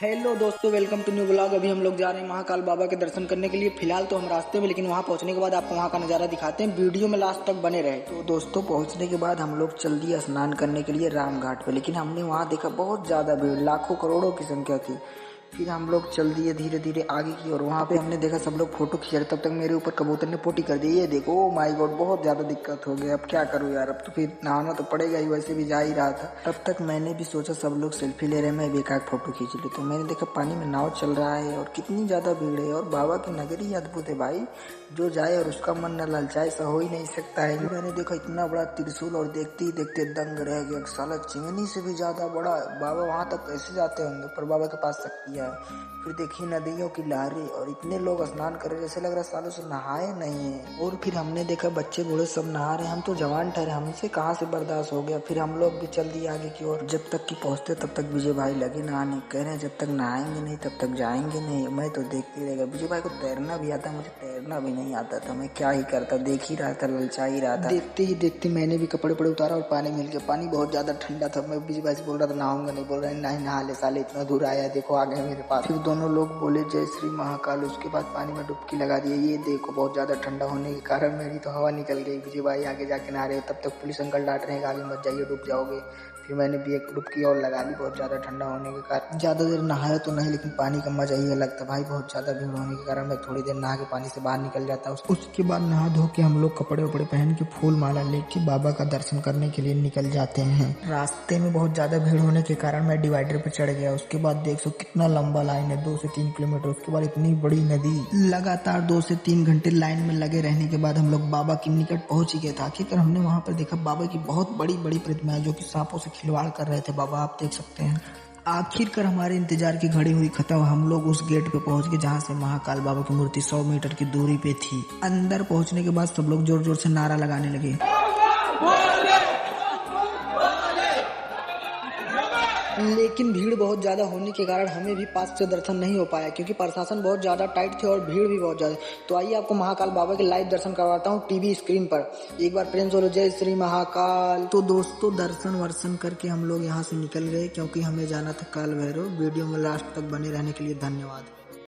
Hello दोस्तों, welcome to new blog. अभी हम लोग जा रहे हैं महाकाल बाबा के दर्शन करने के लिए। फिलहाल तो हम रास्ते में, लेकिन वहां पहुंचने के बाद आपको वहां का नज़ारा दिखाते हैं। वीडियो में लास्ट तक बने रहे। तो दोस्तों, पहुंचने के बाद हम लोग चल दिए स्नान करने के लिए राम घाट पे, लेकिन हमने वहां देखा बहुत ज़्यादा भीड़, लाखों करोड़ों की संख्या थी। फिर हम लोग चल दिए धीरे धीरे आगे की और वहाँ पे हमने देखा सब लोग फोटो खींच रहे। तब तक मेरे ऊपर कबूतर ने पोटी कर दी। ये देखो, ओ माय गॉड, बहुत ज़्यादा दिक्कत हो गया। अब क्या करूँ यार, अब तो फिर नहाना तो पड़ेगा ही, वैसे भी जा ही रहा था। तब तक मैंने भी सोचा सब लोग सेल्फी ले रहे हैं, मैं भी एक फोटो खींच लूँ। तो मैंने देखा पानी में नाव चल रहा है और कितनी ज़्यादा भीड़ है। और बाबा की नगरी अद्भुत है भाई, जो जाए और उसका मन न ललचाए ऐसा हो ही नहीं सकता है। मैंने देखा इतना बड़ा त्रिशूल और देखते ही देखते दंग रह गया। साला चिमनी से भी ज्यादा बड़ा। बाबा वहां तक कैसे जाते होंगे, पर बाबा के पास शक्तियां है। फिर देखी नदियों की लहरें और इतने लोग स्नान कर रहे, जैसे लग रहा सालों से नहाए नहीं है। और फिर हमने देखा बच्चे बूढ़े सब नहा रहे। हम तो जवान ठहरे, हमसे कहाँ से बर्दाश्त हो गया। फिर हम लोग भी चल दिए आगे की ओर। जब तक कि पहुंचते तब तक विजय भाई लगे नहाने, कह रहे हैं जब तक नहाएंगे नहीं तब तक जाएंगे नहीं। मैं तो देखते रहेगा। विजय भाई को तैरना भी आता, मुझे तैरना भी नहीं आता था। मैं क्या ही करता, देख ही रहा था, ललचा ही रहा था। देखते ही देखते मैंने भी कपड़े पड़े उतारा और पानी मिल गया। पानी बहुत ज्यादा ठंडा था। मैं विजय भाई से बोल रहा था नहाऊंगा नहीं, बोल रहे नहीं नहा ले साले, इतना दूर आया, देखो आ गए मेरे पास। फिर दोनों लोग बोले जय श्री महाकाल। उसके बाद पानी में डुबकी लगा दिए। ये देखो, बहुत ज्यादा ठंडा होने के कारण मेरी तो हवा निकल गई। विजय भाई आगे जाके नहा रहे, तब तक पुलिस अंकल डांट रहे हैं आगे मत जाइए, डूब जाओगे। फिर मैंने भी एक डुबकी और लगा ली, बहुत ज्यादा ठंडा होने के कारण। ज्यादा देर नहाया तो नहीं, लेकिन पानी का मजा ही अलग था भाई। बहुत ज्यादा भीड़ होने के कारण मैं थोड़ी देर नहा के पानी से बाहर निकल जाता। उसके बाद नहा धो के हम लोग कपड़े वपड़े पहन के फूल माला लेके बाबा का दर्शन करने के लिए निकल जाते हैं। रास्ते में बहुत ज्यादा भीड़ होने के कारण मैं डिवाइडर पे चढ़ गया। उसके बाद देख सो कितना लंबा लाइन है, 2 से 3 किलोमीटर। उसके बाद इतनी बड़ी नदी। लगातार 2 से 3 घंटे लाइन में लगे रहने के बाद हम लोग बाबा के निकट पहुंच ही गए थे। आखिरकार हमने वहां पर देखा बाबा की बहुत बड़ी बड़ी प्रतिमाएं, जो कि सांपों से खिलवाड़ कर रहे थे। बाबा आप देख सकते हैं। आखिरकार हमारे इंतजार की घड़ी हुई खत्म। हम लोग उस गेट पे पहुंच गए जहां से महाकाल बाबा की मूर्ति 100 मीटर की दूरी पे थी। अंदर पहुंचने के बाद सब लोग जोर जोर से नारा लगाने लगे। लेकिन भीड़ बहुत ज्यादा होने के कारण हमें भी पास से दर्शन नहीं हो पाया, क्योंकि प्रशासन बहुत ज्यादा टाइट थे और भीड़ भी बहुत ज्यादा। तो आइए आपको महाकाल बाबा के लाइव दर्शन करवाता हूँ टीवी स्क्रीन पर। एक बार प्रेम से बोलो जय श्री महाकाल। तो दोस्तों, दर्शन वर्शन करके हम लोग यहाँ से निकल गए, क्योंकि हमें जाना था काल भैरव। वीडियो में लास्ट तक बने रहने के लिए धन्यवाद।